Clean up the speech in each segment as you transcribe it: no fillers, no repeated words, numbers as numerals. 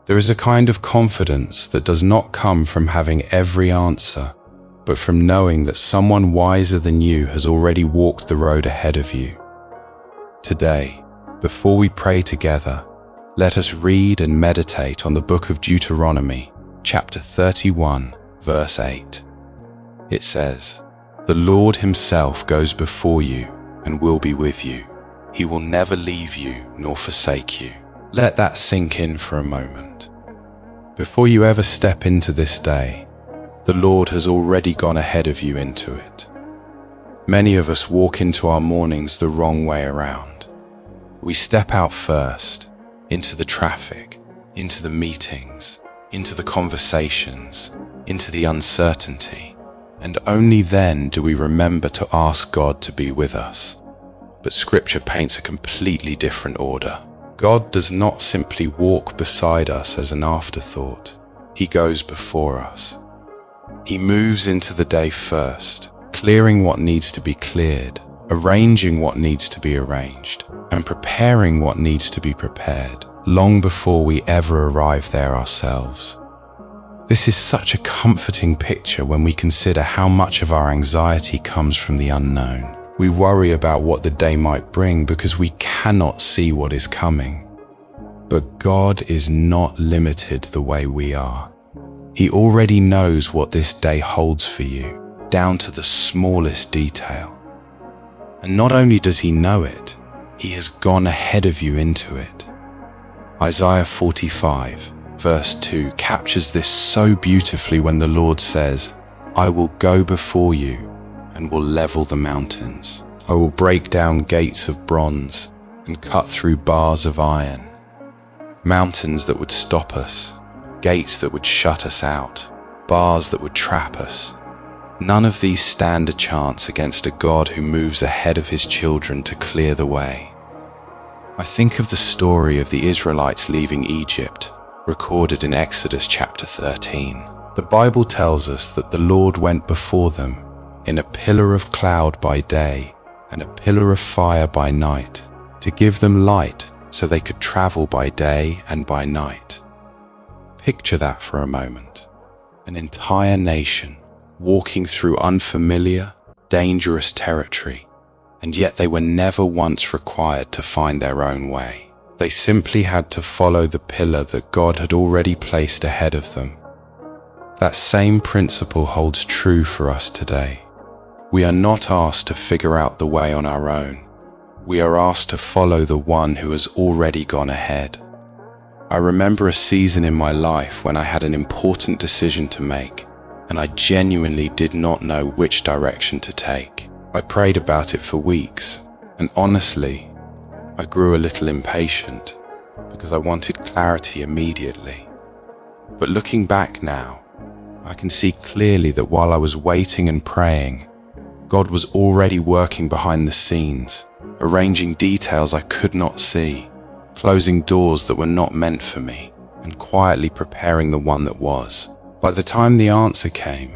There is a kind of confidence that does not come from having every answer, but from knowing that someone wiser than you has already walked the road ahead of you. Today, before we pray together, let us read and meditate on the book of Deuteronomy, chapter 31, verse 8. It says, "The Lord himself goes before you and will be with you. He will never leave you nor forsake you." Let that sink in for a moment. Before you ever step into this day, the Lord has already gone ahead of you into it. Many of us walk into our mornings the wrong way around. We step out first, into the traffic, into the meetings, into the conversations, into the uncertainty, and only then do we remember to ask God to be with us. But Scripture paints a completely different order. God does not simply walk beside us as an afterthought. He goes before us. He moves into the day first, clearing what needs to be cleared, arranging what needs to be arranged, and preparing what needs to be prepared, long before we ever arrive there ourselves. This is such a comforting picture when we consider how much of our anxiety comes from the unknown. We worry about what the day might bring because we cannot see what is coming. But God is not limited the way we are. He already knows what this day holds for you, down to the smallest detail. And not only does he know it, he has gone ahead of you into it. Isaiah 45, verse 2 captures this so beautifully when the Lord says, "I will go before you and will level the mountains. I will break down gates of bronze and cut through bars of iron." Mountains that would stop us, gates that would shut us out, bars that would trap us. None of these stand a chance against a God who moves ahead of his children to clear the way. I think of the story of the Israelites leaving Egypt, recorded in Exodus chapter 13. The Bible tells us that the Lord went before them in a pillar of cloud by day and a pillar of fire by night, to give them light so they could travel by day and by night. Picture that for a moment. An entire nation walking through unfamiliar, dangerous territory, and yet they were never once required to find their own way. They simply had to follow the pillar that God had already placed ahead of them. That same principle holds true for us today. We are not asked to figure out the way on our own. We are asked to follow the one who has already gone ahead. I remember a season in my life when I had an important decision to make, and I genuinely did not know which direction to take. I prayed about it for weeks, and honestly, I grew a little impatient because I wanted clarity immediately. But looking back now, I can see clearly that while I was waiting and praying, God was already working behind the scenes, arranging details I could not see, closing doors that were not meant for me, and quietly preparing the one that was. By the time the answer came,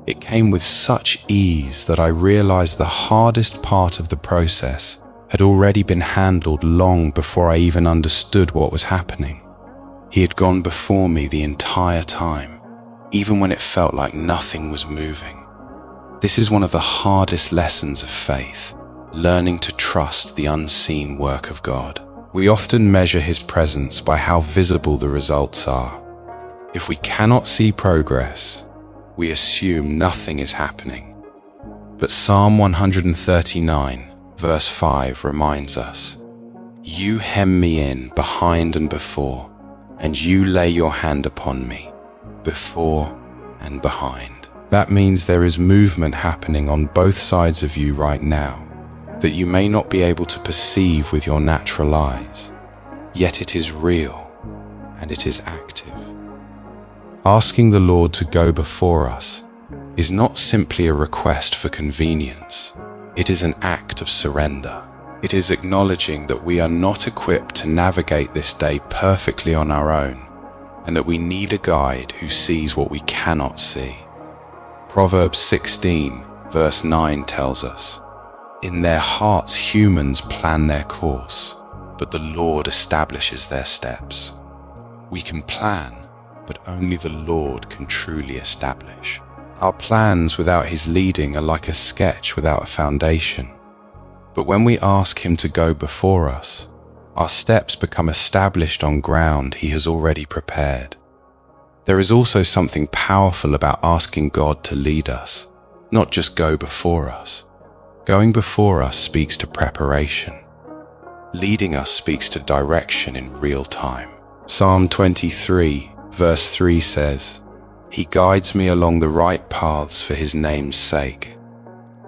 it came with such ease that I realized the hardest part of the process had already been handled long before I even understood what was happening. He had gone before me the entire time, even when it felt like nothing was moving. This is one of the hardest lessons of faith, learning to trust the unseen work of God. We often measure his presence by how visible the results are. If we cannot see progress, we assume nothing is happening. But Psalm 139, verse 5 reminds us, "You hem me in behind and before, and you lay your hand upon me, before and behind." That means there is movement happening on both sides of you right now that you may not be able to perceive with your natural eyes, yet it is real and it is active. Asking the Lord to go before us is not simply a request for convenience. It is an act of surrender. It is acknowledging that we are not equipped to navigate this day perfectly on our own, and that we need a guide who sees what we cannot see. Proverbs 16, verse 9 tells us, "In their hearts humans plan their course, but the Lord establishes their steps." We can plan, but only the Lord can truly establish. Our plans without His leading are like a sketch without a foundation. But when we ask Him to go before us, our steps become established on ground He has already prepared. There is also something powerful about asking God to lead us, not just go before us. Going before us speaks to preparation. Leading us speaks to direction in real time. Psalm 23, verse 3 says, "He guides me along the right paths for His name's sake."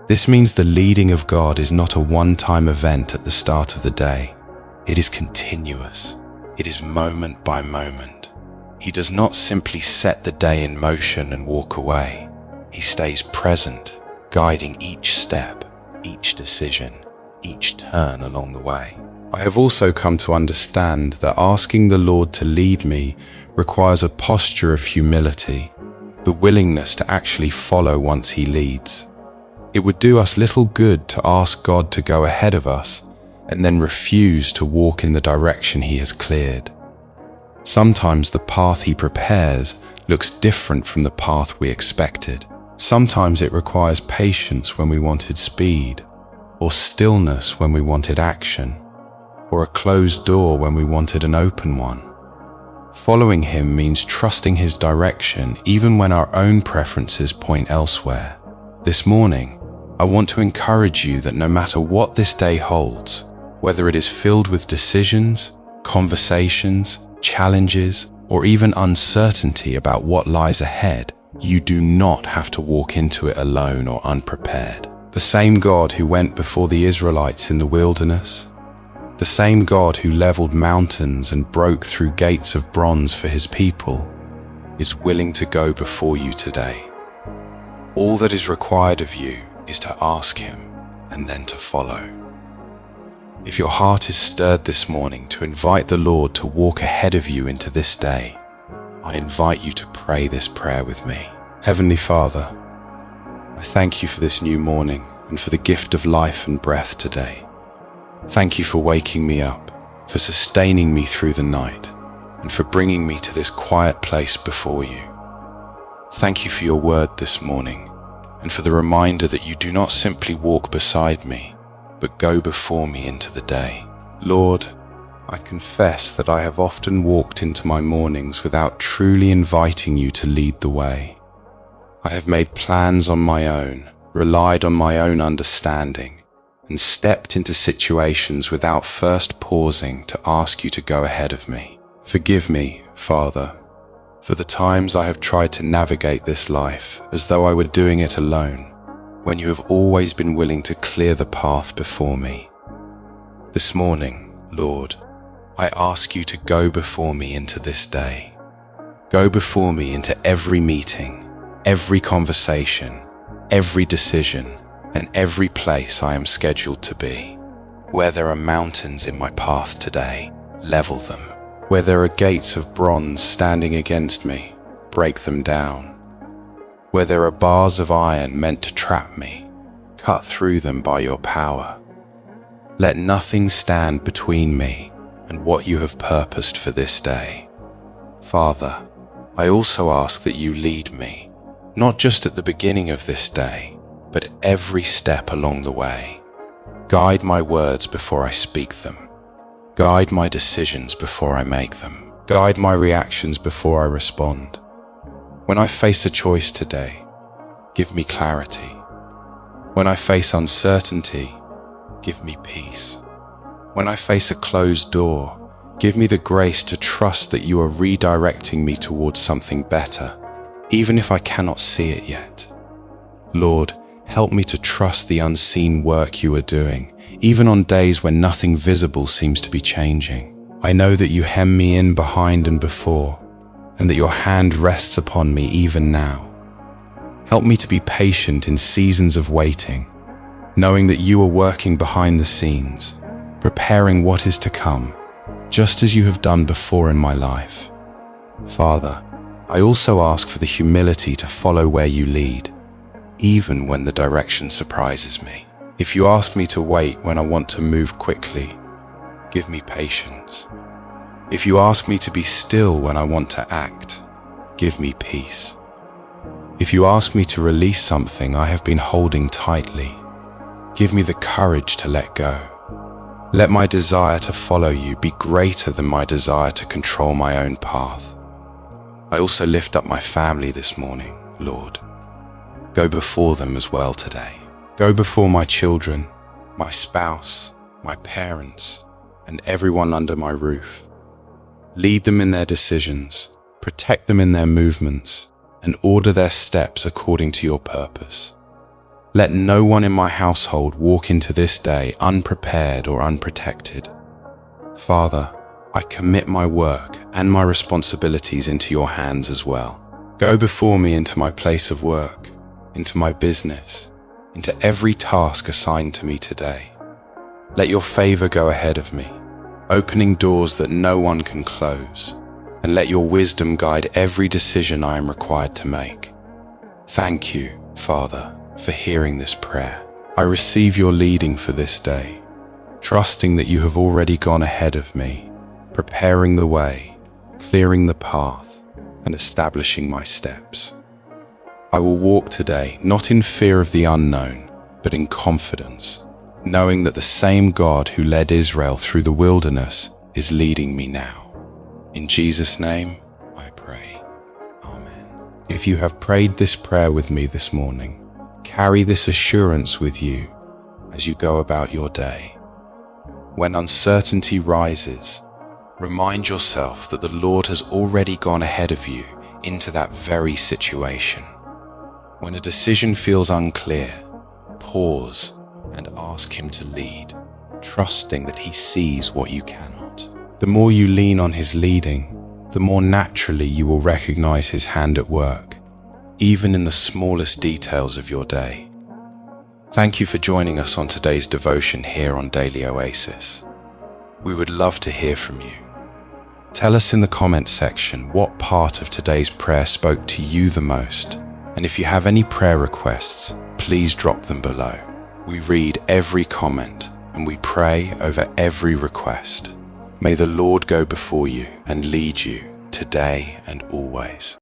This means the leading of God is not a one-time event at the start of the day. It is continuous. It is moment by moment. He does not simply set the day in motion and walk away. He stays present, guiding each step, each decision, each turn along the way. I have also come to understand that asking the Lord to lead me requires a posture of humility, the willingness to actually follow once He leads. It would do us little good to ask God to go ahead of us and then refuse to walk in the direction He has cleared. Sometimes the path He prepares looks different from the path we expected. Sometimes it requires patience when we wanted speed, or stillness when we wanted action, or a closed door when we wanted an open one. Following Him means trusting His direction even when our own preferences point elsewhere. This morning, I want to encourage you that no matter what this day holds, whether it is filled with decisions, conversations, challenges, or even uncertainty about what lies ahead, you do not have to walk into it alone or unprepared. The same God who went before the Israelites in the wilderness, the same God who leveled mountains and broke through gates of bronze for His people, is willing to go before you today. All that is required of you is to ask Him and then to follow. If your heart is stirred this morning to invite the Lord to walk ahead of you into this day, I invite you to pray this prayer with me. Heavenly Father, I thank You for this new morning and for the gift of life and breath today. Thank You for waking me up, for sustaining me through the night, and for bringing me to this quiet place before You. Thank You for Your word this morning, and for the reminder that You do not simply walk beside me, but go before me into the day. Lord, I confess that I have often walked into my mornings without truly inviting You to lead the way. I have made plans on my own, relied on my own understanding, and stepped into situations without first pausing to ask You to go ahead of me. Forgive me, Father, for the times I have tried to navigate this life as though I were doing it alone, when You have always been willing to clear the path before me. This morning, Lord, I ask You to go before me into this day. Go before me into every meeting, every conversation, every decision, and every place I am scheduled to be. Where there are mountains in my path today, level them. Where there are gates of bronze standing against me, break them down. Where there are bars of iron meant to trap me, cut through them by Your power. Let nothing stand between me and what You have purposed for this day. Father, I also ask that You lead me, not just at the beginning of this day, but every step along the way. Guide my words before I speak them. Guide my decisions before I make them. Guide my reactions before I respond. When I face a choice today, give me clarity. When I face uncertainty, give me peace. When I face a closed door, give me the grace to trust that You are redirecting me towards something better, even if I cannot see it yet. Lord, help me to trust the unseen work You are doing, even on days when nothing visible seems to be changing. I know that You hem me in behind and before, and that Your hand rests upon me even now. Help me to be patient in seasons of waiting, knowing that You are working behind the scenes, preparing what is to come, just as You have done before in my life. Father, I also ask for the humility to follow where You lead, even when the direction surprises me. If You ask me to wait when I want to move quickly, give me patience. If you ask me to be still when I want to act, give me peace. If you ask me to release something I have been holding tightly, give me the courage to let go. Let my desire to follow you be greater than my desire to control my own path. I also lift up my family this morning, Lord. Go before them as well today. Go before my children, my spouse, my parents, and everyone under my roof. Lead them in their decisions, protect them in their movements, and order their steps according to your purpose. Let no one in my household walk into this day unprepared or unprotected. Father, I commit my work and my responsibilities into your hands as well. Go before me into my place of work, into my business, into every task assigned to me today. Let your favor go ahead of me, opening doors that no one can close, and let your wisdom guide every decision I am required to make. Thank you, Father, for hearing this prayer. I receive your leading for this day, trusting that you have already gone ahead of me, preparing the way, clearing the path, and establishing my steps. I will walk today not in fear of the unknown, but in confidence, knowing that the same God who led Israel through the wilderness is leading me now. In Jesus' name, I pray. Amen. If you have prayed this prayer with me this morning, carry this assurance with you as you go about your day. When uncertainty rises, remind yourself that the Lord has already gone ahead of you into that very situation. When a decision feels unclear, pause and ask Him to lead, trusting that He sees what you cannot. The more you lean on His leading, the more naturally you will recognize His hand at work, even in the smallest details of your day. Thank you for joining us on today's devotion here on Daily Oasis. We would love to hear from you. Tell us in the comments section what part of today's prayer spoke to you the most, and if you have any prayer requests, please drop them below. We read every comment and we pray over every request. May the Lord go before you and lead you today and always.